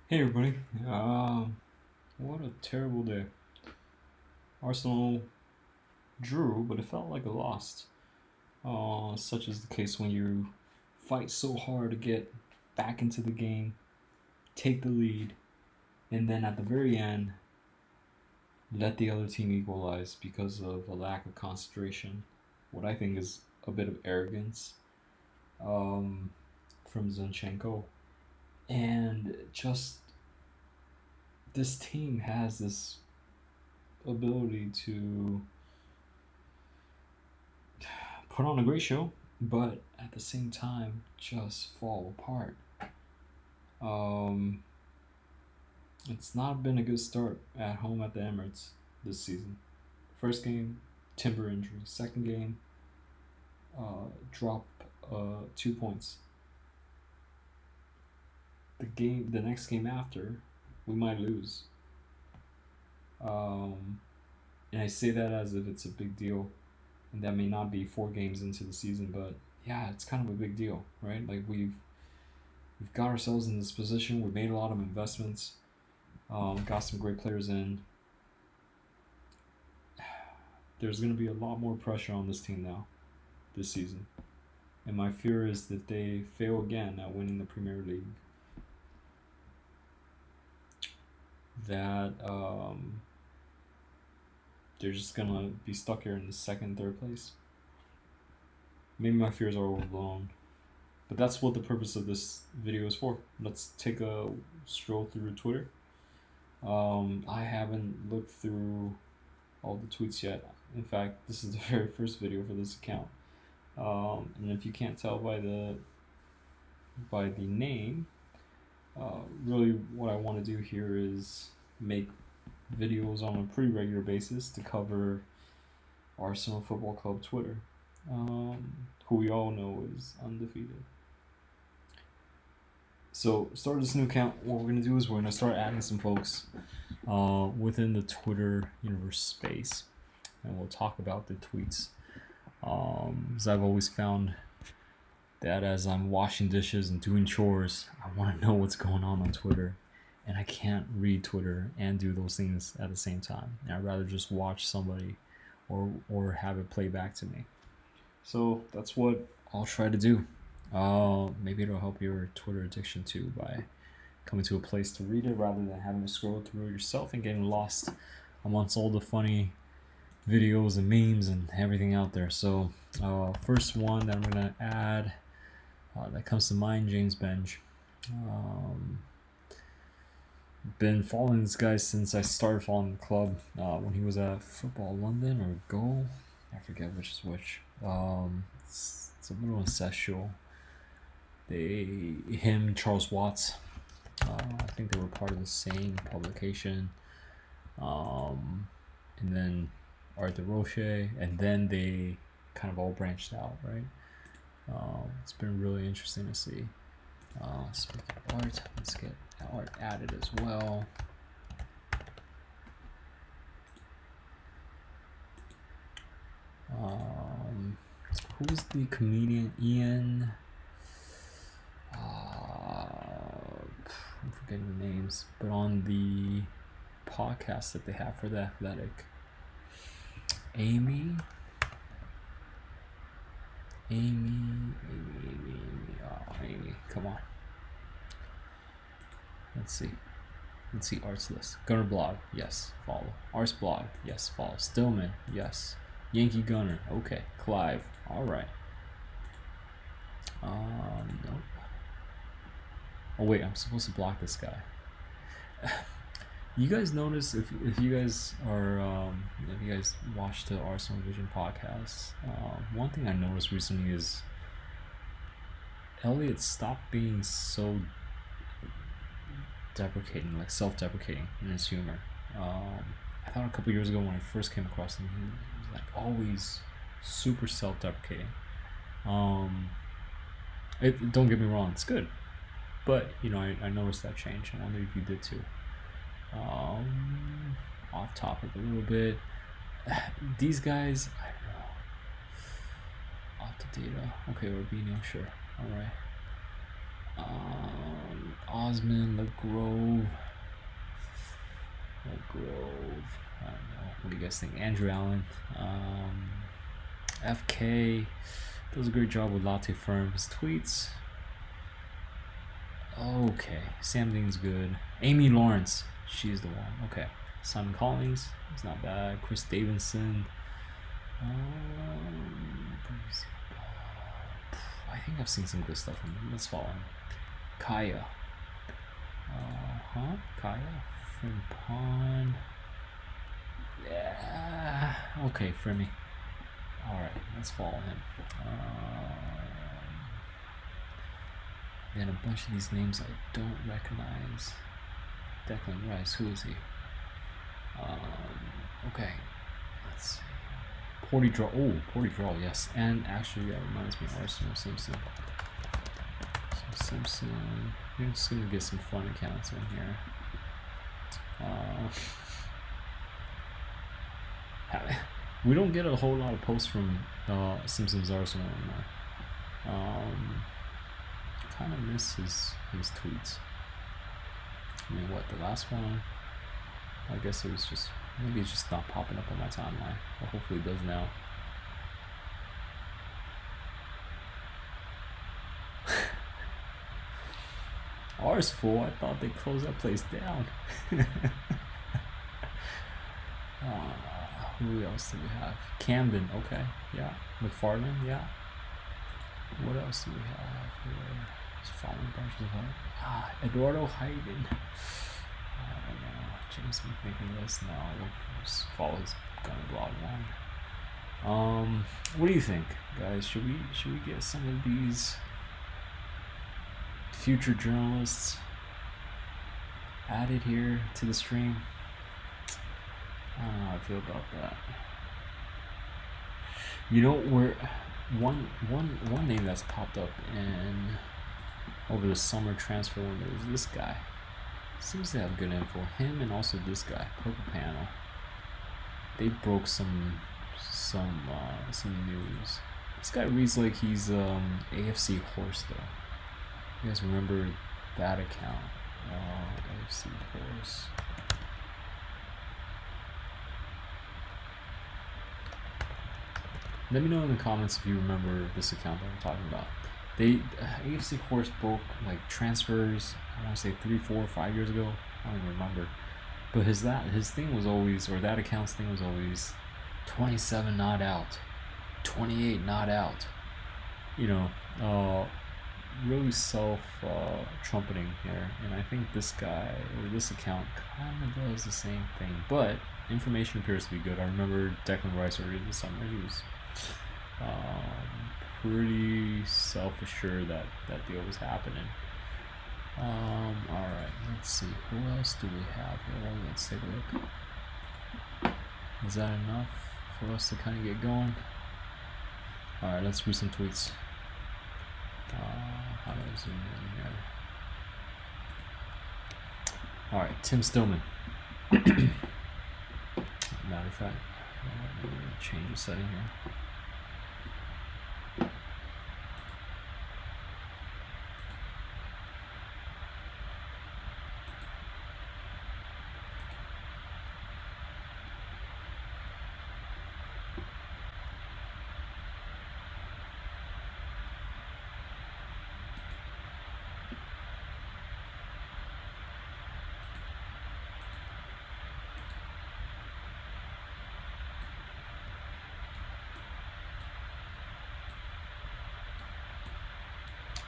Hey everybody. What a terrible day. Arsenal drew, but it felt like a loss. Such is the case when you fight so hard to get back into the game, take the lead, and then at the very end, let the other team equalize because of a lack of concentration. What I think is a bit of arrogance um, from Zinchenko. And just this team has this ability to put on a great show, but at the same time just fall apart. Um, it's not been a good start at home at the Emirates this season. First game, Timber injury. Second game, drop 2 points. The next game after, we might lose. And I say that as if it's a big deal, and that may not be 4 games into the season, but yeah, it's kind of a big deal, right? Like we've got ourselves in this position. We've made a lot of investments. Got some great players in. There's going to be a lot more pressure on this team now, this season. And my fear is that they fail again at winning the Premier League. That they're just going to be stuck here in the second, third place. Maybe my fears are overblown. But that's what the purpose of this video is for. Let's take a stroll through Twitter. I haven't looked through all the tweets yet. In fact, this is the very first video for this account. And if you can't tell by the name, really what I want to do here is make videos on a pretty regular basis to cover Arsenal Football Club Twitter, who we all know is undefeated. So, start this new account. What we're going to do is we're going to start adding some folks within the Twitter universe space, and we'll talk about the tweets. Because I've always found that as I'm washing dishes and doing chores, I want to know what's going on Twitter, and I can't read Twitter and do those things at the same time. And I'd rather just watch somebody or have it play back to me. So that's what I'll try to do. Maybe it'll help your Twitter addiction too by coming to a place to read it rather than having to scroll through it yourself and getting lost amongst all the funny videos and memes and everything out there. So first one that I'm gonna add that comes to mind, James Bench. Been following this guy since I started following the club when he was at Football London or Goal. I forget which is which. It's a little incestual. Him, Charles Watts, I think they were part of the same publication. And then Arthur Roche, and then they kind of all branched out, right? It's been really interesting to see. Speaking of art, let's get art added as well. Who's the comedian? Ian. I'm forgetting the names, but on the podcast that they have for The Athletic, Amy. Amy, come on. Let's see Arts list. Gunner blog, yes, follow. Arts blog, yes, follow. Stillman, yes. Yankee Gunner, okay. Clive, all right. Nope. Oh wait, I'm supposed to block this guy. You guys notice if you guys are if you guys watch the Arsenal Vision podcast, one thing I noticed recently is Elliot stopped being so deprecating, like self-deprecating in his humor. I thought a couple years ago when I first came across him, he was like always super self-deprecating. Don't get me wrong, it's good, but I noticed that change. I wonder if you did too. Off topic a little bit. These guys, I don't know. Off the data. Okay, Rubinho, sure. Alright. Osman, LeGrove. I don't know. What do you guys think? Andrew Allen. FK does a great job with Latte Firm's tweets. Okay. Sam Dean's good. Amy Lawrence. She's the one. Okay. Simon Collins. It's not bad. Chris Davidson. I think I've seen some good stuff from him. Let's follow him. Kaya. Kaya. Frimpon. Yeah. Okay, Frimmy. Alright, let's follow him. Then a bunch of these names I don't recognize. Declan Rice, who is he? Okay. Let's see. Porty Draw, yes. And actually, that reminds me of Arsenal Simpson. So Simpson. We're just gonna get some fun accounts in here. We don't get a whole lot of posts from Simpsons Arsenal anymore. Kind of miss his tweets. I mean, what, the last one? I guess it was just, maybe it's just not popping up on my timeline. But hopefully it does now. Ours full. I thought they closed that place down. Who else do we have? Camden, okay, yeah. McFarland, yeah. What else do we have here? Just following bunches of Eduardo Hayden. I don't know. James Smith making this? No, we'll just follow his gunner blog one. What do you think, guys? Should we get some of these future journalists added here to the stream? I don't know how I feel about that. You know, where one name that's popped up in over the summer transfer window is this guy. Seems to have good info. Him and also this guy, Purple Panel. They broke some news. This guy reads like he's AFC horse though. You guys remember that account? AFC horse. Let me know in the comments if you remember this account that I'm talking about. They AFC Horse broke like transfers. I want to say 3, 4, 5 years ago. I don't even remember. But his thing was always, or that account's thing was always, 27 not out, 28 not out. You know, really trumpeting here. And I think this guy or this account kind of does the same thing. But information appears to be good. I remember Declan Rice earlier this summer. He was pretty self-assured that deal was happening. Alright, let's see. Who else do we have here? Let's take a look. Is that enough for us to kind of get going? Alright, let's read some tweets. How do I zoom in here? Alright, Tim Stillman. Matter of fact, let me change the setting here.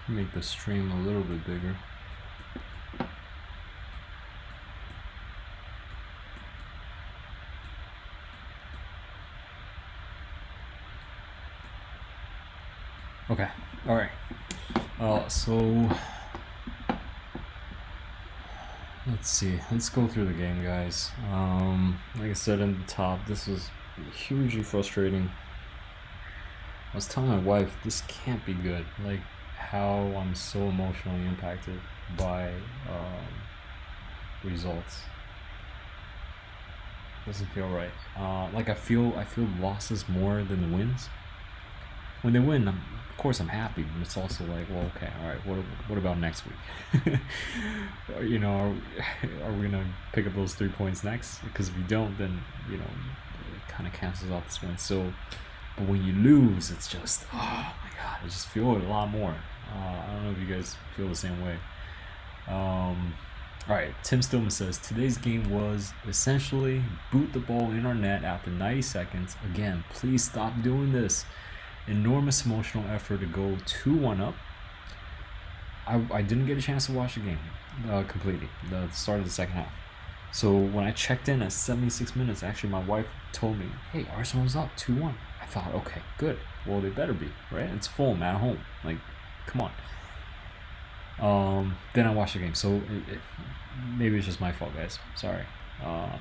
Make the stream a little bit bigger. Okay, all right. So let's see. Let's go through the game, guys. Like I said in the top, this was hugely frustrating. I was telling my wife this can't be good. Like, how I'm so emotionally impacted by results. Doesn't feel right. Like I feel losses more than the wins. When they win, I'm of course I'm happy, but it's also like, well, okay, all right, what about next week? You know, are we gonna pick up those 3 points next? Because if you don't, then you know it kind of cancels out this win. So, but when you lose, it's just oh my god, I just feel it a lot more. I don't know if you guys feel the same way. Alright, Tim Stillman says, today's game was essentially boot the ball in our net after 90 seconds. Again, please stop doing this. Enormous emotional effort to go 2-1 up. I didn't get a chance to watch the game completely, the start of the second half. So when I checked in at 76 minutes, actually my wife told me, hey, Arsenal's up 2-1. I thought, okay, good. Well, they better be, right? It's Fulham at home. Like, come on. Then I watched the game, so maybe it's just my fault, guys. Sorry.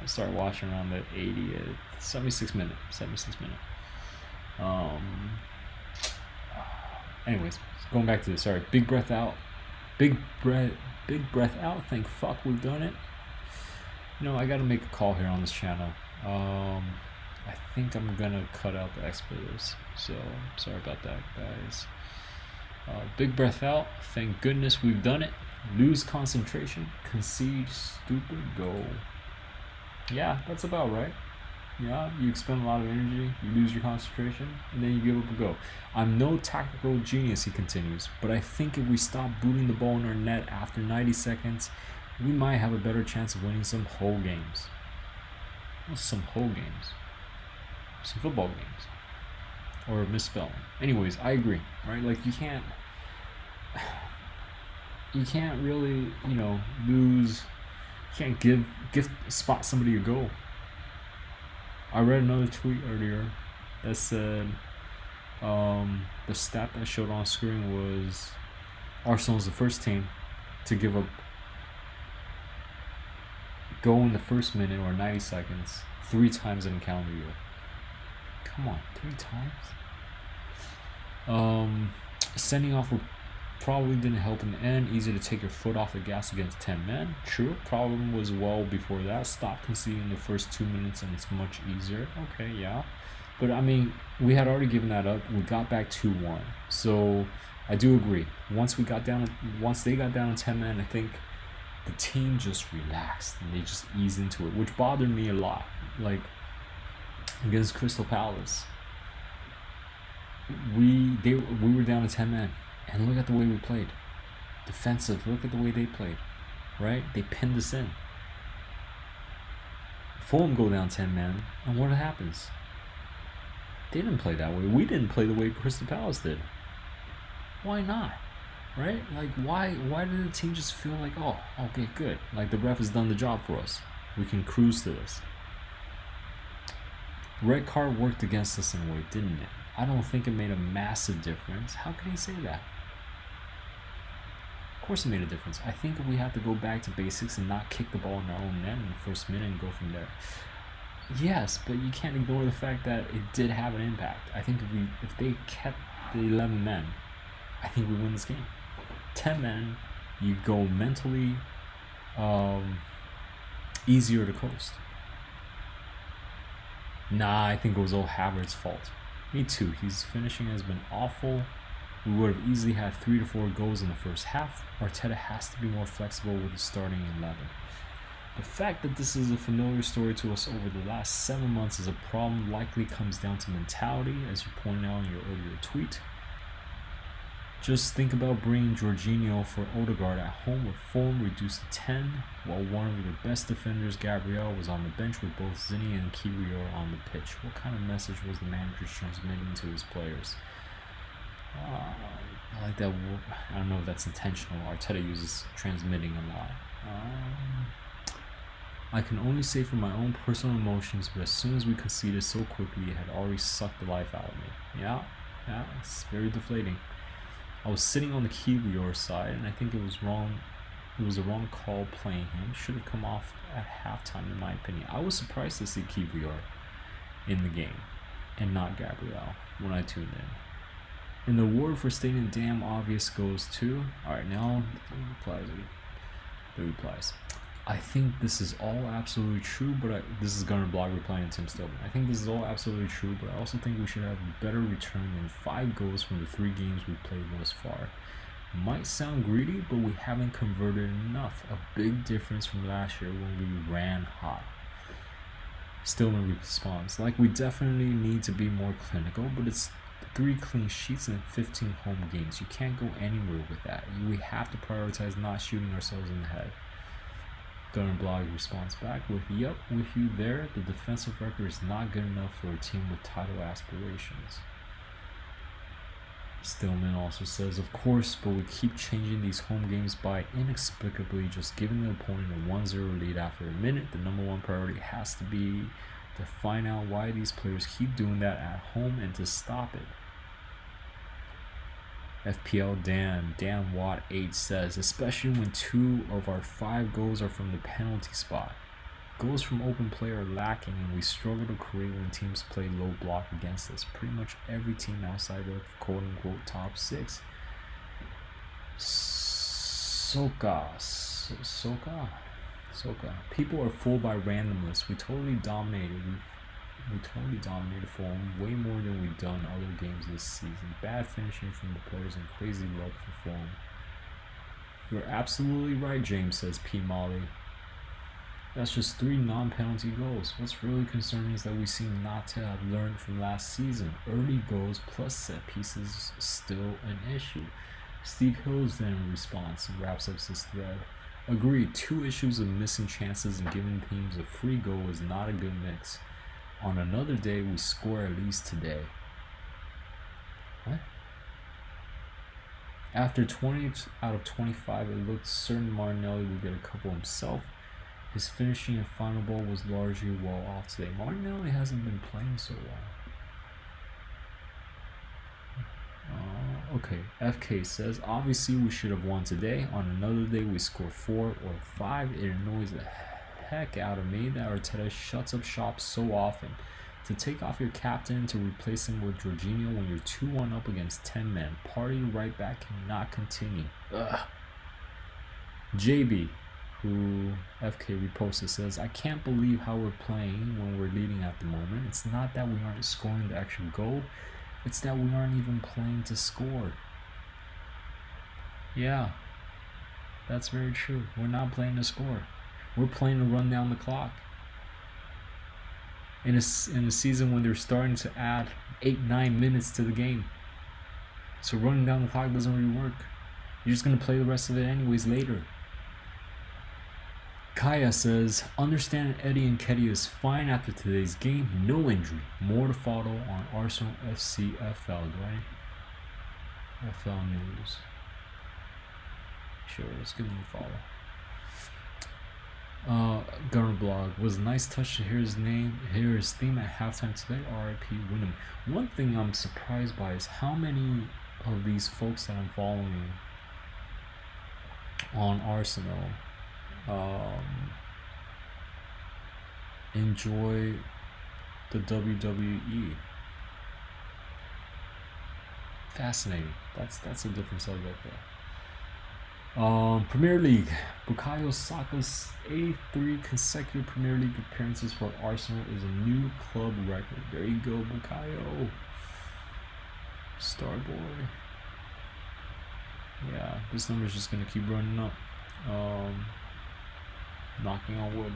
Started watching around the 76 minute. Anyways, going back to this. Sorry, big breath out. Big breath out. Thank fuck we've done it. You know, I gotta make a call here on this channel. I think I'm gonna cut out the expletives, so sorry about that, guys. Big breath out. Thank goodness we've done it. Lose concentration. Concede stupid goal. Yeah, that's about right. Yeah, you expend a lot of energy, you lose your concentration, and then you give up a go. I'm no tactical genius, he continues, but I think if we stop booting the ball in our net after 90 seconds, we might have a better chance of winning some whole games. What's some whole games? Some football games. Or misspelling. Anyways, I agree, right? Like you can't really, you know, lose. You can't spot somebody a goal. I read another tweet earlier that said the stat that showed on screen was Arsenal's the first team to give up goal in the first minute or 90 seconds 3 times in a calendar year. Come on, 3 times? Sending off probably didn't help in the end. Easy to take your foot off the gas against 10 men. True. Problem was well before that. Stop conceding the first 2 minutes and it's much easier. Okay, yeah. But I mean, we had already given that up. We got back 2-1. So I do agree. Once they got down to 10 men, I think the team just relaxed and they just eased into it, which bothered me a lot. Like against Crystal Palace, we were down to 10 men. And look at the way we played. Defensive, look at the way they played. Right? They pinned us in. Fulham go down 10 men, and what happens? They didn't play that way. We didn't play the way Crystal Palace did. Why not? Right? Like, why did the team just feel like, oh, okay, good. Like, the ref has done the job for us. We can cruise to this. Red card worked against us in a way, didn't it? I don't think it made a massive difference. How can he say that? Of course it made a difference. I think we have to go back to basics and not kick the ball in our own net in the first minute and go from there. Yes, but you can't ignore the fact that it did have an impact. I think if they kept the 11 men, I think we win this game. 10 men, you go mentally easier to coast. Nah, I think it was all Havertz's fault. Me too. His finishing has been awful. We would have easily had 3 to 4 goals in the first half. Arteta has to be more flexible with the starting 11. The fact that this is a familiar story to us over the last 7 months is a problem. Likely comes down to mentality, as you pointed out in your earlier tweet. Just think about bringing Jorginho for Odegaard at home with Fulham reduced to 10, while one of their best defenders, Gabriel, was on the bench with both Zinni and Kiwior on the pitch. What kind of message was the manager transmitting to his players? I like that. I don't know if that's intentional. Arteta uses transmitting a lot. I can only say from my own personal emotions, but as soon as we conceded so quickly, it had already sucked the life out of me. Yeah, it's very deflating. I was sitting on the Kiwior side, and I think it was wrong. It was a wrong call playing him. Should have come off at halftime, in my opinion. I was surprised to see Kiwior in the game and not Gabriel when I tuned in. And the award for stating damn obvious goes to. Alright, now the replies. I think this is all absolutely true, but this is Gunner Blog replying to Tim Stillman. I think this is all absolutely true, but I also think we should have a better return than 5 goals from the 3 games we've played thus far. Might sound greedy, but we haven't converted enough. A big difference from last year when we ran hot. Stillman responds, like, we definitely need to be more clinical, but it's 3 clean sheets and 15 home games. You can't go anywhere with that. We have to prioritize not shooting ourselves in the head. Gunner Blog responds back with, yep, with you there, the defensive record is not good enough for a team with title aspirations. Stillman also says, of course, but we keep changing these home games by inexplicably just giving the opponent a 1-0 lead after a minute. The number one priority has to be to find out why these players keep doing that at home and to stop it. FPL Dan Watt 8 says, especially when 2 of our 5 goals are from the penalty spot. Goals from open play are lacking, and we struggle to create when teams play low block against us. Pretty much every team outside of quote-unquote top 6. Soka. People are fooled by randomness. We totally dominated. We totally dominated Fulham, way more than we've done other games this season. Bad finishing from the players and crazy luck for Fulham. You're absolutely right, James, says P. Molly. That's just 3 non-penalty goals. What's really concerning is that we seem not to have learned from last season. Early goals plus set pieces still an issue. Steve Hills then responds and wraps up this thread. Agreed, 2 issues of missing chances and giving teams a free goal is not a good mix. On another day, we score at least today. What? After 20 out of 25, it looked certain Martinelli would get a couple himself. His finishing and final ball was largely well off today. Martinelli hasn't been playing so well. Okay, FK says, obviously we should have won today. On another day, we score 4 or 5. It annoys the heck out of me that Arteta shuts up shop so often. To take off your captain to replace him with Jorginho when you're 2-1 up against 10 men. Party right back cannot continue. Ugh. JB, who FK reposted, says, I can't believe how we're playing when we're leading at the moment. It's not that we aren't scoring the actual goal. It's that we aren't even playing to score. Yeah, that's very true. We're not playing to score. We're playing to run down the clock. In a season when they're starting to add 8-9 minutes to the game. So running down the clock doesn't really work. You're just going to play the rest of it anyways later. Kaya says, understand Eddie Nketiah is fine after today's game. No injury. More to follow on Arsenal FC FL, right? FL News. Sure, let's give him a follow. Gunner Blog, was a nice touch to hear his theme at halftime today. R.I.P. Wyndham. One thing I'm surprised by is how many of these folks that I'm following on Arsenal enjoy the WWE. Fascinating. That's a different subject there. Premier League. Bukayo Saka's 83 consecutive Premier League appearances for Arsenal is a new club record. There you go, Bukayo. Star boy. Yeah, this number's just gonna keep running up. Knocking on wood.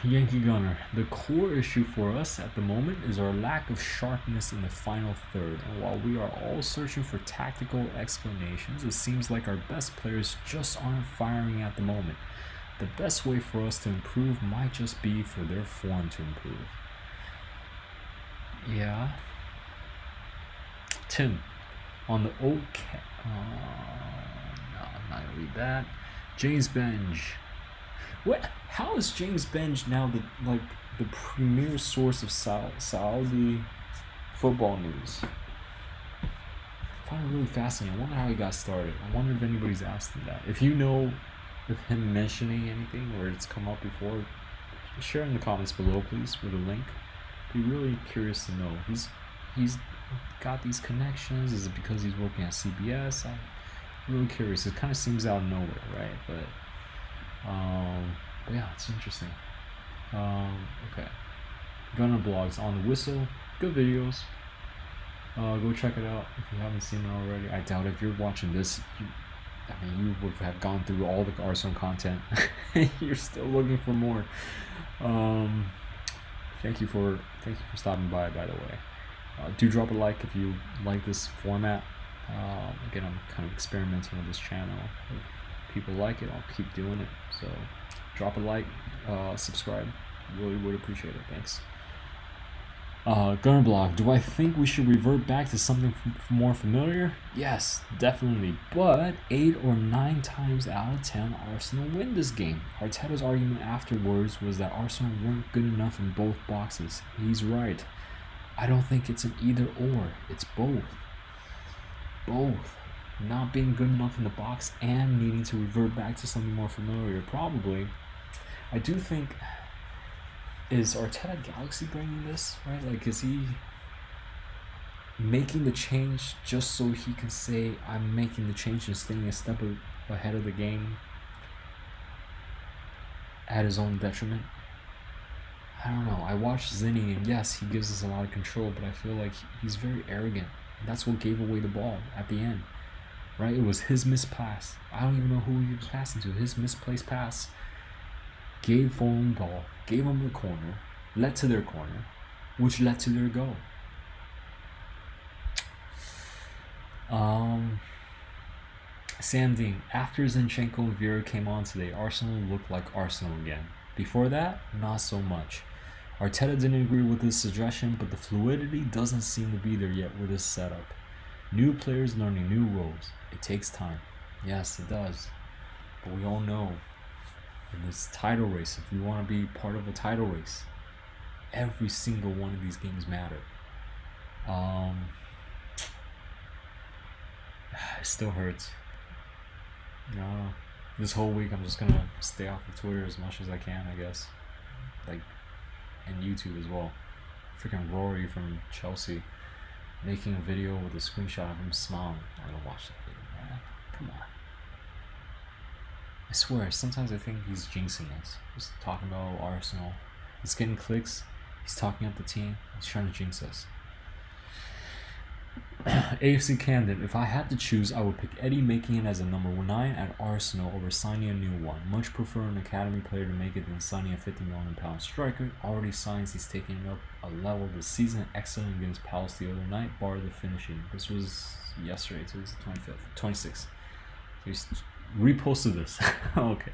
Yankee Gunner. The core issue for us at the moment is our lack of sharpness in the final third. And while we are all searching for tactical explanations, it seems like our best players just aren't firing at the moment. The best way for us to improve might just be for their form to improve. Yeah. Tim. On the old cat. No, I'm not gonna read that. James Benge. What? How is James Benge now the premier source of Saudi football news? I find it really fascinating. I wonder how he got started. I wonder if anybody's asked him that. If you know of him mentioning anything or it's come up before, share in the comments below, please, with a link. Be really curious to know. He's got these connections. Is it because he's working at CBS? Really curious. It kind of seems out of nowhere, right? But yeah, it's interesting. Okay. Gunner blogs on the whistle. Good videos. Go check it out if you haven't seen it already. I doubt if you're watching this, you would have gone through all the Arsenal content. You're still looking for more. Thank you for stopping by the way. Do drop a like if you like this format. Again, I'm kind of experimenting with this channel. If people like it, I'll keep doing it. So drop a like, subscribe. Really would appreciate it. Thanks. Gunner blog, do I think we should revert back to something more familiar? Yes, definitely. But 8 or 9 times out of 10, Arsenal win this game. Arteta's argument afterwards was that Arsenal weren't good enough in both boxes. He's right. I don't think it's an either or. It's both. Both. Not being good enough in the box and needing to revert back to something more familiar. Probably. I do think... Is Arteta Galaxy bringing this, right? Like, is he making the change just so he can say, I'm making the change and staying a step ahead of the game at his own detriment? I don't know. I watched Zinni, and yes, he gives us a lot of control, but I feel like he's very arrogant. And that's what gave away the ball at the end, right? It was his missed pass. I don't even know who he was passing to. His misplaced pass gave Fulham ball, gave them the corner, led to their corner, which led to their goal. Sam Dean, after Zinchenko and Vieira came on today, Arsenal looked like Arsenal again. Before that, not so much. Arteta didn't agree with this suggestion, but the fluidity doesn't seem to be there yet with this setup. New players learning new roles. It takes time. Yes, it does. But we all know in this title race, if you want to be part of a title race, every single one of these games matter. It still hurts. This whole week I'm just gonna stay off of Twitter as much as I can, I guess. Like, and YouTube as well. Freaking Rory from Chelsea making a video with a screenshot of him smiling. I gotta watch that video, man. Come on. I swear, sometimes I think he's jinxing us. He's talking about Arsenal. He's getting clicks. He's talking up the team. He's trying to jinx us. AFC candidate. If I had to choose, I would pick Eddie making it as a number 9 at Arsenal over signing a new one. Much prefer an academy player to make it than signing a £50 million striker. Already signs he's taking it up a level this season. Excellent against Palace the other night, bar the finishing. This was yesterday, so it's the 26th. So he's reposted this. Okay,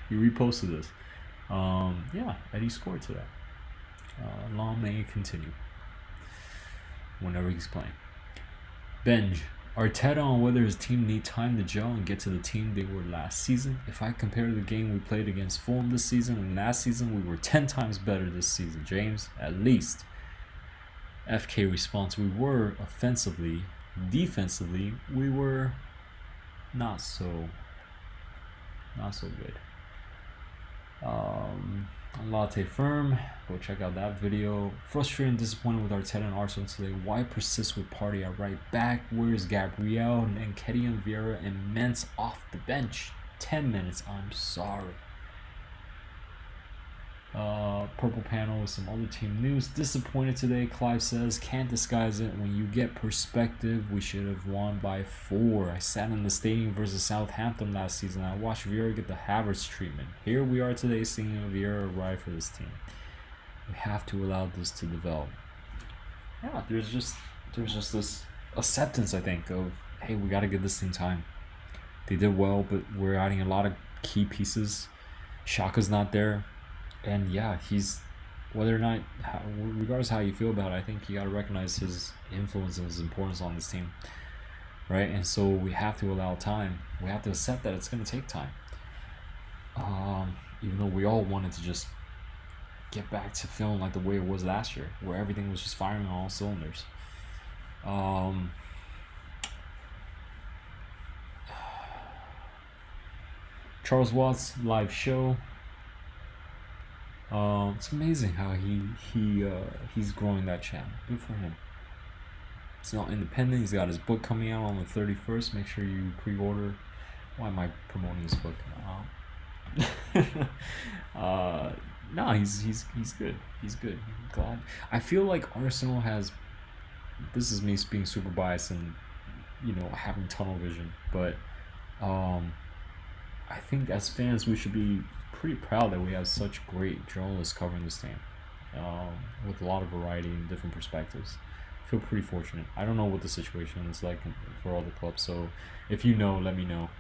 he reposted this. Yeah, Eddie scored today. Long may it continue. Whenever he's playing. Benj, Arteta on whether his team need time to gel and get to the team they were last season. If I compare the game we played against Fulham this season and last season, we were 10 times better this season, James, at least. FK response, we were offensively. Defensively, we were not so good. Latte Firm, go check out that video. Frustrated and disappointed with Arteta and Arsenal today. Why persist with Partey at right back? Where's Gabriel and Nketiah Vieira and Mens off the bench? 10 minutes, I'm sorry. Purple panel with some other team news. Disappointed today, Clive says. Can't disguise it. When you get perspective, we should have won by 4. I sat in the stadium versus Southampton last season. I watched Vieira get the Havertz treatment. Here we are today seeing Vieira arrive for this team. We have to allow this to develop. Yeah, there's just this acceptance, I think, of, hey, we got to give this team time. They did well, but we're adding a lot of key pieces. Xhaka's not there. And yeah, he's, whether or not, regardless of how you feel about it, I think you got to recognize his influence and his importance on this team, right? And so we have to allow time. We have to accept that it's going to take time. Even though we all wanted to just get back to feeling like the way it was last year, where everything was just firing on all cylinders. Charles Watts live show. It's amazing how he's growing that channel. Good for him. He's not independent. He's got his book coming out on the 31st. Make sure you pre-order. Why am I promoting his book? No, he's good. He's good. I'm glad. I feel like Arsenal has. This is me being super biased and having tunnel vision, but I think as fans we should be pretty proud that we have such great journalists covering this team, with a lot of variety and different perspectives. I feel pretty fortunate. I don't know what the situation is like for all the clubs, so if you know, let me know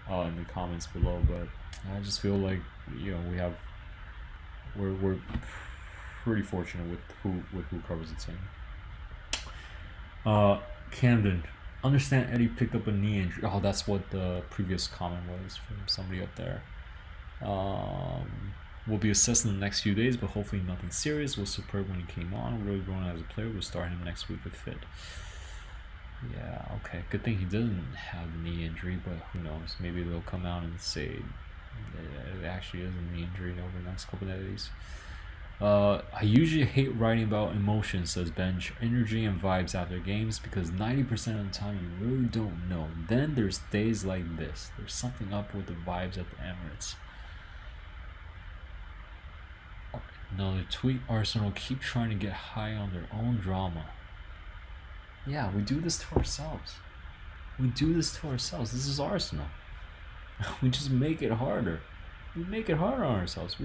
in the comments below. But I just feel like we're pretty fortunate with who covers the team. Camden, understand Eddie picked up a knee injury. Oh, that's what the previous comment was from somebody up there. Will be assessed in the next few days, but hopefully nothing serious. Was superb when he came on. Really growing as a player. We'll start him next week if fit. Yeah, okay. Good thing he doesn't have a knee injury, but who knows? Maybe they'll come out and say it actually is a knee injury over the next couple of days. I usually hate writing about emotions, says Benj, energy and vibes after games, because 90% of the time you really don't know. Then there's days like this. There's something up with the vibes at the Emirates. Another tweet, Arsenal keep trying to get high on their own drama. Yeah, we do this to ourselves. This is Arsenal. We just make it harder. We make it harder on ourselves.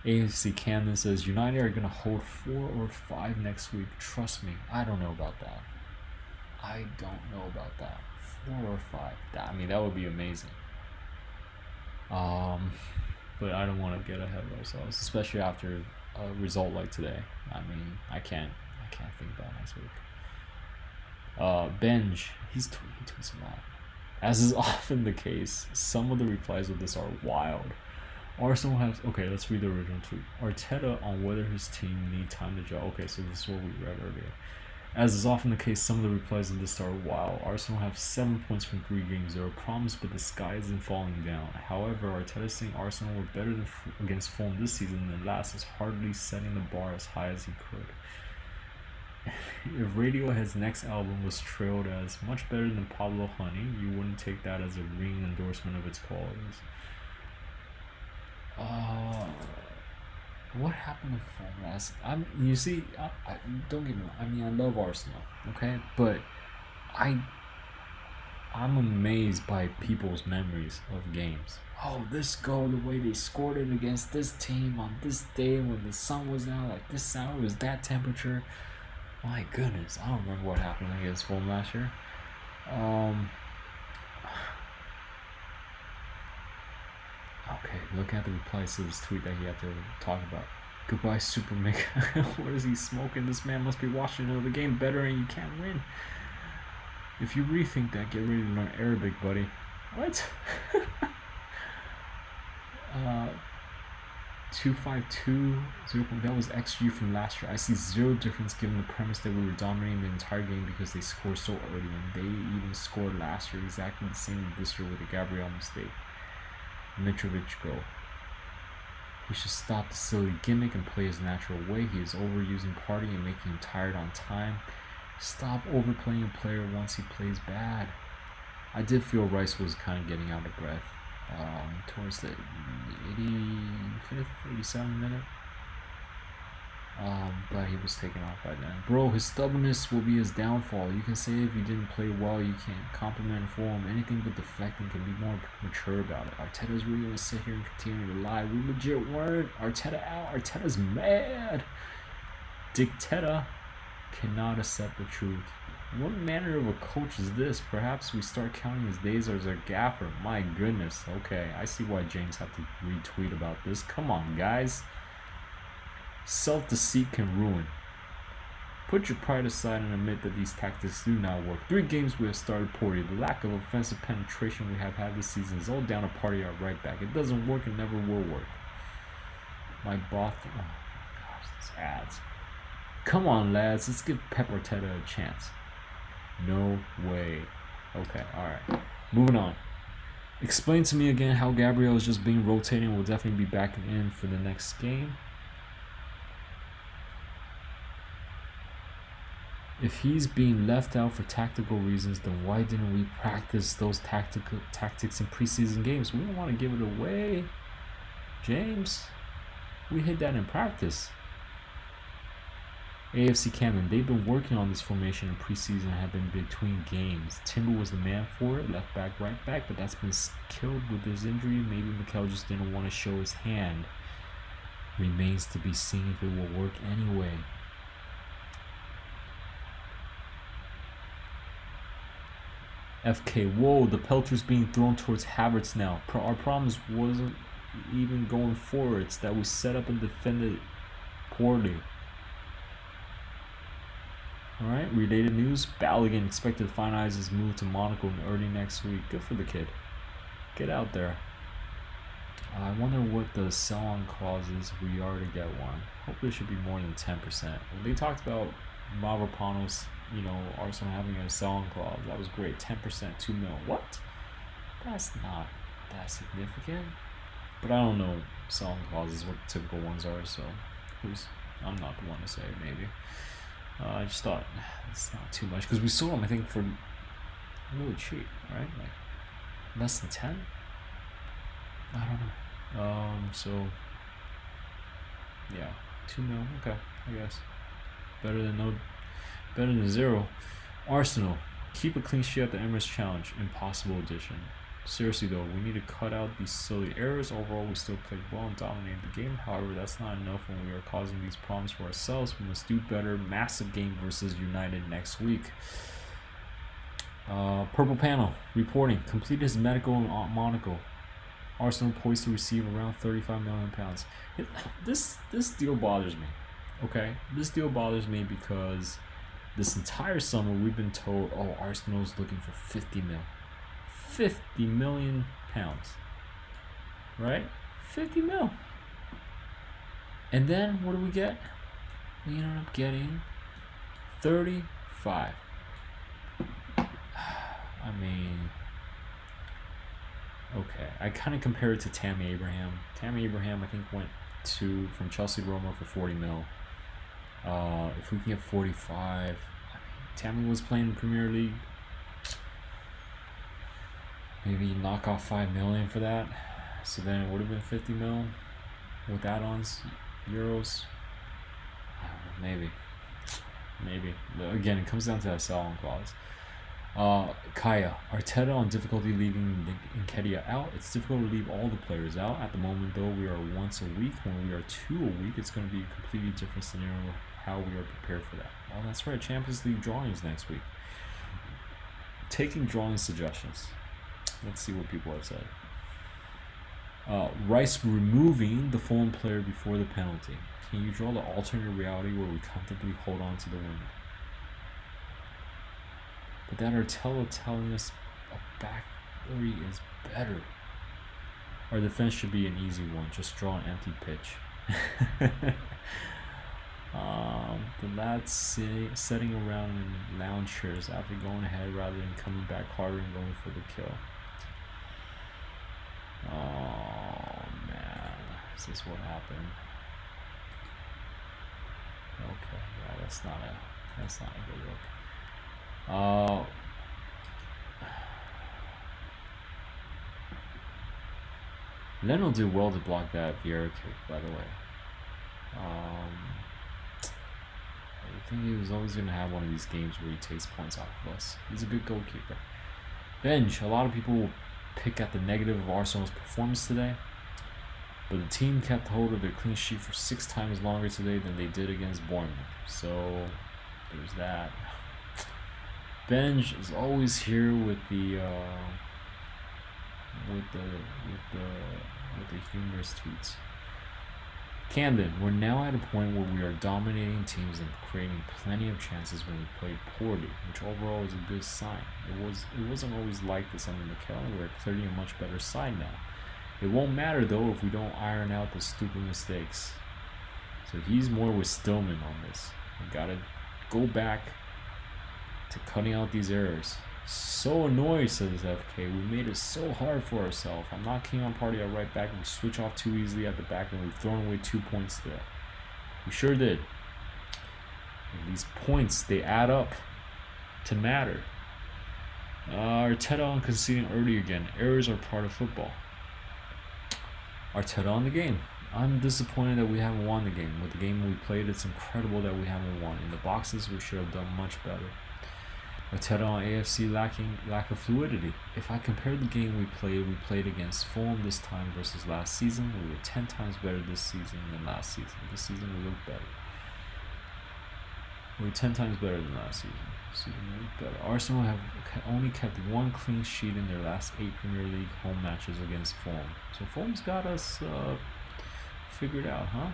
AFC Camden says United are going to hold 4 or 5 next week. Trust me, I don't know about that. 4 or 5. That would be amazing. But I don't want to get ahead of ourselves, especially after a result like today. I can't think about next week. Benj, he tweets a lot. As is often the case, some of the replies of this are wild. Arsenal has... Okay, let's read the original tweet. Arteta on whether his team need time to gel. Okay, so this is what we read earlier. As is often the case, some of the replies of this are wild. Arsenal have 7 points from 3 games. They were promised, but the sky isn't falling down. However, Arteta saying Arsenal were better against Fulham this season than last is hardly setting the bar as high as he could. If Radiohead's next album was trailed as much better than Pablo Honey, you wouldn't take that as a ringing endorsement of its qualities. What happened to Fulham last? You see, don't get me wrong. I love Arsenal, okay, but I'm amazed by people's memories of games. Oh, this goal, the way they scored it against this team on this day when the sun was out like this hour, it was that temperature. My goodness, I don't remember what happened against Fulham last year. Okay, look at the replies to this tweet that he had to talk about. Goodbye, Super Mick. What is he smoking? This man must be watching another game better and you can't win. If you rethink that, get ready to learn Arabic, buddy. What? 252 that was XG from last year. I see zero difference given the premise that we were dominating the entire game because they scored so early, and they even scored last year exactly the same this year with a Gabriel mistake. Mitrovic goal. He should stop the silly gimmick and play his natural way. He is overusing Partey and making him tired on time. Stop overplaying a player once he plays bad. I did feel Rice was kind of getting out of breath towards the 85th, 87th minute. But he was taken off by then. Bro, his stubbornness will be his downfall. You can say if you didn't play well, you can't compliment him. Anything but deflecting can be more mature about it. Arteta's really going to sit here and continue to lie. We legit weren't. Arteta out. Arteta's mad. Dicteta cannot accept the truth. What manner of a coach is this? Perhaps we start counting his days as our gaffer. My goodness. Okay, I see why James had to retweet about this. Come on, guys. Self-deceit can ruin. Put your pride aside and admit that these tactics do not work. 3 games we have started poorly. The lack of offensive penetration we have had this season is all down to Partey our right back. It doesn't work and never will work. My boss. Oh my gosh, these ads. Come on, lads. Let's give Pep Arteta a chance. No way. Okay, alright. Moving on. Explain to me again how Gabriel is just being rotated and will definitely be back in for the next game. If he's being left out for tactical reasons, then why didn't we practice those tactics in preseason games? We don't want to give it away, James. We hit that in practice. AFC Camden, they've been working on this formation in preseason and have been between games. Timber was the man for it, left back, right back, but that's been killed with his injury. Maybe Mikel just didn't want to show his hand. Remains to be seen if it will work anyway. FK, whoa, the Pelter's being thrown towards Havertz now. Our problems wasn't even going forward. It's that we set up and defended poorly. Alright, related news. Balogun expected to finalize his move to Monaco in early next week. Good for the kid. Get out there. I wonder what the sell-on clause is if we already get one. Hopefully it should be more than 10%. When they talked about Mavropanos, Arsenal having a sell-on clause, that was great. 10%, 2 mil. What? That's not that significant. But I don't know sell-on clauses, what the typical ones are, so I'm not the one to say it, maybe. I just thought it's not too much because we sold them, I think, for really cheap, right? Like less than 10. I don't know. So yeah, 2 mil. Okay, I guess better than zero. Arsenal keep a clean sheet at the Emirates Challenge. Impossible edition. Seriously though, we need to cut out these silly errors. Overall, we still played well and dominated the game. However, that's not enough when we are causing these problems for ourselves. We must do better. Massive game versus United next week. Purple Panel reporting. Completed his medical in Monaco. Arsenal poised to receive around £35 million. This deal bothers me. Okay, this deal bothers me because this entire summer we've been told, oh, Arsenal's looking for 50 mil. 50 million pounds, right? 50 mil. And then what do we get? We ended up getting 35. I mean, okay. I kind of compare it to Tammy Abraham. Tammy Abraham, I think, went from Chelsea to Roma for 40 mil. If we can get 45, Tammy was playing in the Premier League. Maybe knock off 5 million for that. So then it would have been 50 mil with add-ons, euros. I don't know, maybe. Again, it comes down to that sell-on clause. Kaya, Arteta on difficulty leaving Nketiah out. It's difficult to leave all the players out. At the moment, though, we are once a week. When we are 2 a week, it's going to be a completely different scenario how we are prepared for that. Well, that's right. Champions League drawings next week. Taking drawing suggestions. Let's see what people have said. Rice removing the Fulham player before the penalty. Can you draw the alternate reality where we comfortably hold on to the win? But that Arteta telling us a back three is better. Our defense should be an easy one. Just draw an empty pitch. The lads sitting around in lounge chairs after going ahead rather than coming back harder and going for the kill. Oh man, is this what happened? Okay, yeah, that's not a good look. Leno did well to block that Vieira kick, by the way. I think he was always going to have one of these games where he takes points off of us. He's a good goalkeeper. Bench, a lot of people will pick at the negative of Arsenal's performance today, but the team kept hold of their clean sheet for 6 times longer today than they did against Bournemouth. So there's that. Benj is always here with the humorous tweets. Camden, we're now at a point where we are dominating teams and creating plenty of chances when we played poorly, which overall is a good sign. It wasn't always like this under Mikel, and we're clearly a much better side now. It won't matter though if we don't iron out the stupid mistakes. So he's more with Stillman on this. We gotta go back to cutting out these errors. So annoyed, says FK. We made it so hard for ourselves. I'm not keen on Partey at right back. We switch off too easily at the back, and we've thrown away 2 points there. We sure did. And these points, they add up to matter. Arteta on conceding early again. Errors are part of football. Arteta on the game. I'm disappointed that we haven't won the game. With the game we played, it's incredible that we haven't won. In the boxes, we should have done much better. Arteta on AFC lack of fluidity. If I compare the game we played against Fulham this time versus last season, we were 10 times better this season than last season. This season we look better. We were 10 times better than last season. This season we look better. Arsenal have only kept one clean sheet in their last 8 Premier League home matches against Fulham. So Fulham's got us figured out, huh?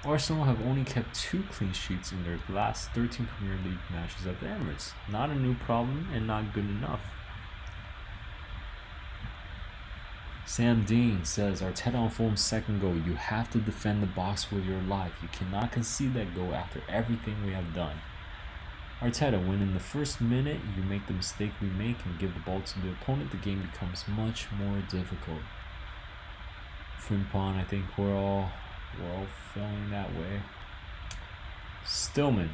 Arsenal have only kept 2 clean sheets in their last 13 Premier League matches at the Emirates. Not a new problem and not good enough. Sam Dean says, Arteta on Fulham's second goal. You have to defend the box with your life. You cannot concede that goal after everything we have done. Arteta, when in the first minute you make the mistake we make and give the ball to the opponent, the game becomes much more difficult. Frimpong, I think we're all feeling that way. Stillman.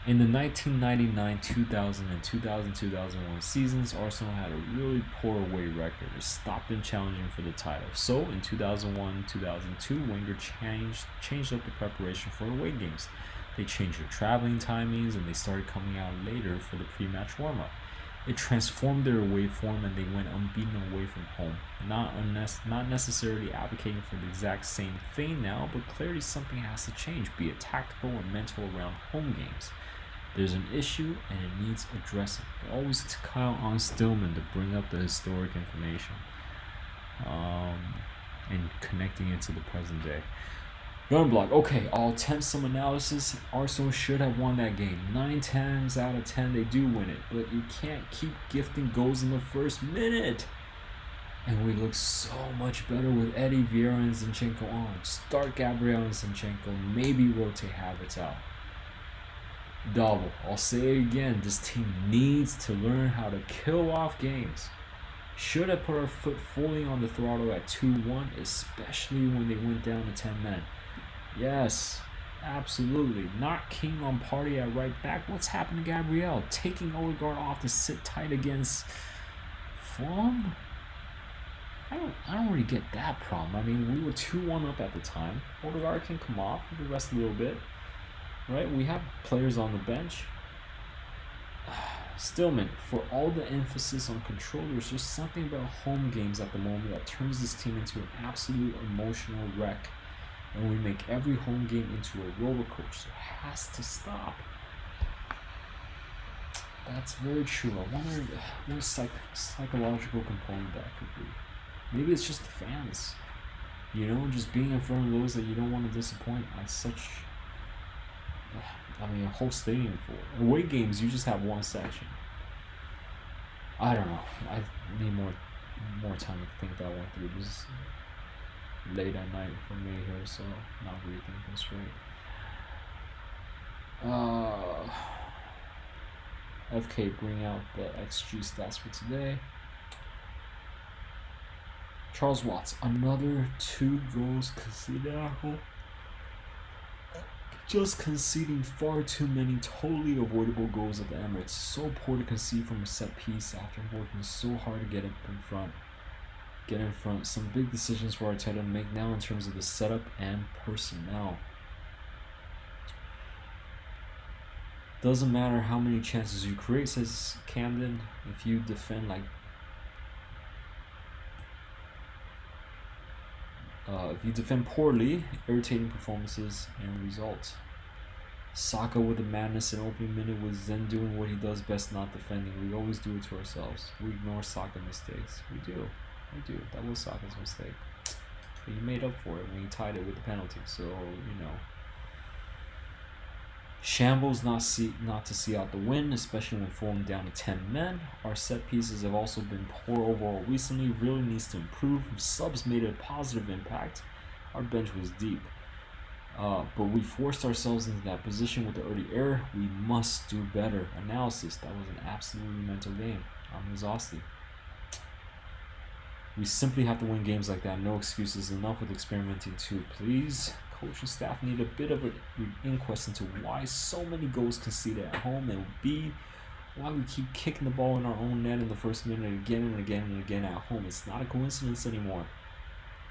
In the 1999, 2000, and 2000-2001 seasons, Arsenal had a really poor away record. It stopped them challenging for the title. So, in 2001-2002, Wenger changed up the preparation for away games. They changed their traveling timings and they started coming out later for the pre-match warm-up. It transformed their away form and they went unbeaten away from home. Not necessarily advocating for the exact same thing now, but clearly something has to change, be it tactical or mental around home games. There's an issue and it needs addressing. But always to count on Stillman to bring up the historic information and connecting it to the present day. Gunblock, okay, I'll attempt some analysis. Arsenal should have won that game. 9 times out of 10 they do win it, but you can't keep gifting goals in the first minute. And we look so much better with Eddie, Vieira, and Zinchenko on. Start Gabriel and Zinchenko, maybe rotate Havertz out. Double, I'll say it again, this team needs to learn how to kill off games. Should have put our foot fully on the throttle at 2-1, especially when they went down to 10 men. Yes, absolutely. Not keen on Partey at right back. What's happened to Gabriel? Taking Odegaard off to sit tight against Fulham? I don't really get that problem. I mean, we were 2-1 up at the time. Odegaard can come off and rest a little bit. Right? We have players on the bench. Stillman, for all the emphasis on control, there's just something about home games at the moment that turns this team into an absolute emotional wreck. And we make every home game into a roller coaster. It has to stop. That's very true. I wonder what psychological component that could be. Maybe it's just the fans. You know, just being in front of those that you don't want to disappoint on such... a whole stadium full. Away games, you just have one section. I don't know. I need more time to think that one through. This is late at night for me here, so not really thinking straight. FK bring out the XG stats for today. Charles Watts, another 2 goals conceded at home. Just conceding far too many totally avoidable goals at the Emirates. So poor to concede from a set piece after working so hard to get in front. Some big decisions for Arteta to make now in terms of the setup and personnel. Doesn't matter how many chances you create, says Camden, if you defend like if you defend poorly, irritating performances and results. Saka with the madness in opening minute with Zen doing what he does best, not defending. We always do it to ourselves. We ignore Saka mistakes. We do. That was Saka's mistake. But he made up for it when he tied it with the penalty. So, you know. Shambles not to see out the win, especially when falling down to 10 men. Our set pieces have also been poor overall recently. Really needs to improve. Subs made a positive impact. Our bench was deep. But we forced ourselves into that position with the early error. We must do better. Analysis. That was an absolutely mental game. I'm exhausted. We simply have to win games like that. No excuses. Enough with experimenting too. Please coaching staff need a bit of an inquest into why so many goals conceded at home, and B, why we keep kicking the ball in our own net in the first minute again and again and again at home. It's not a coincidence anymore.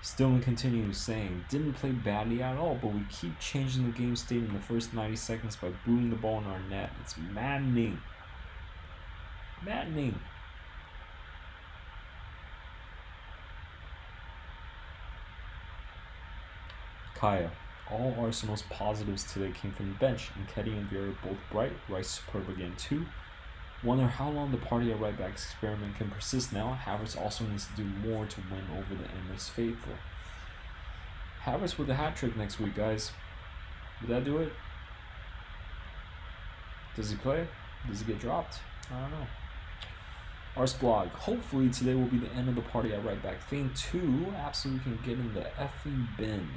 Stillman continues saying, didn't play badly at all, but we keep changing the game state in the first 90 seconds by booting the ball in our net. It's maddening. Maddening. Kaya. All Arsenal's positives today came from the bench. Nketiah and Vieira both bright. Rice superb again too. Wonder how long the party at right back experiment can persist now. Havertz also needs to do more to win over the Emirates faithful. Havertz with a hat trick next week, guys. Would that do it? Does he play? Does he get dropped? I don't know. Arsblog. Hopefully today will be the end of the party at right back. Thing 2 absolutely can get in the effing bin.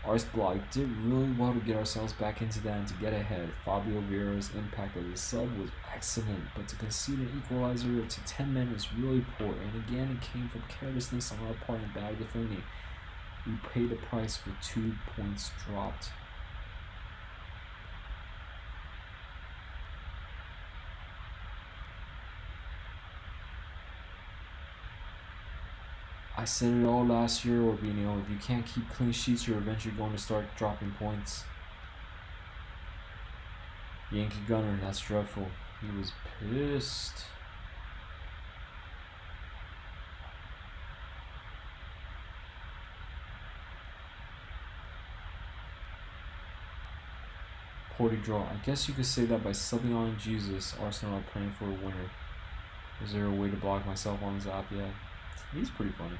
Arsblog did really well to get ourselves back into that and to get ahead. Fabio Vieira's impact as a sub was excellent, but to concede an equalizer to 10 men is really poor, and again it came from carelessness on our part and bad defending. We paid the price with 2 points dropped. I said it all last year, Orbino. If you can't keep clean sheets, you're eventually going to start dropping points. Yankee Gunner, that's dreadful. He was pissed. Porty draw. I guess you could say that by subbing on Jesus, Arsenal are praying for a winner. Is there a way to block myself on his app yet? He's pretty funny.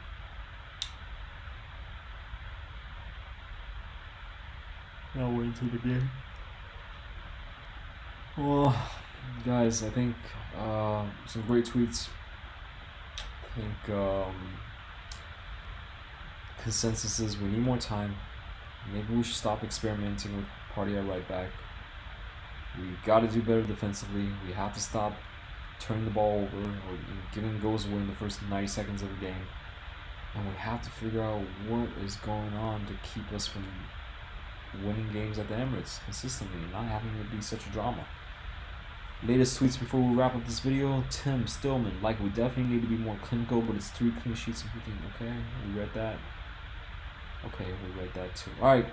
Now wait until the game. Well, guys, I think some great tweets. I think consensus is we need more time. Maybe we should stop experimenting with party at right back. We got to do better defensively. We have to stop turning the ball over or giving goals away in the first 90 seconds of the game. And we have to figure out what is going on to keep us from winning games at the Emirates consistently and not having it be such a drama. Latest tweets before we wrap up this video. Tim Stillman, like we definitely need to be more clinical, but it's 3 clean sheets and 15. Okay, we read that. Okay, we read that too. Alright.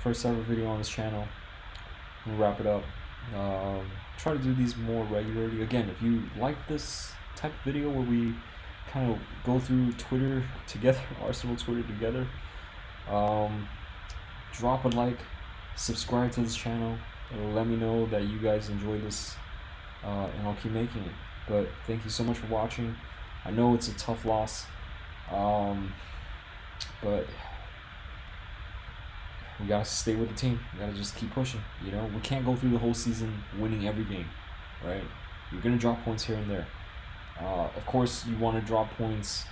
First ever video on this channel. We'll wrap it up. Try to do these more regularly. Again, if you like this type of video where we kind of go through Twitter together, Arsenal Twitter together, drop a like, subscribe to this channel. It'll let me know that you guys enjoy this, and I'll keep making it. But thank you so much for watching. I know it's a tough loss, but we gotta stay with the team. We gotta just keep pushing. You know, we can't go through the whole season winning every game, right? You're gonna drop points here and there. Of course, you want to drop points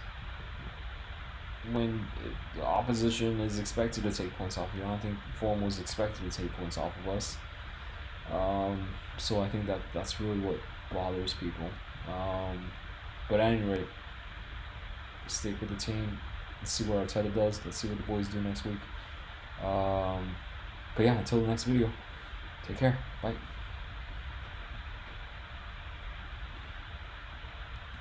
when the opposition is expected to take points off you. I don't think Fulham was expected to take points off of us. So I think that's really what bothers people. But at any rate, stick with the team. Let's see what Arteta does. Let's see what the boys do next week. But yeah, until the next video, take care. Bye.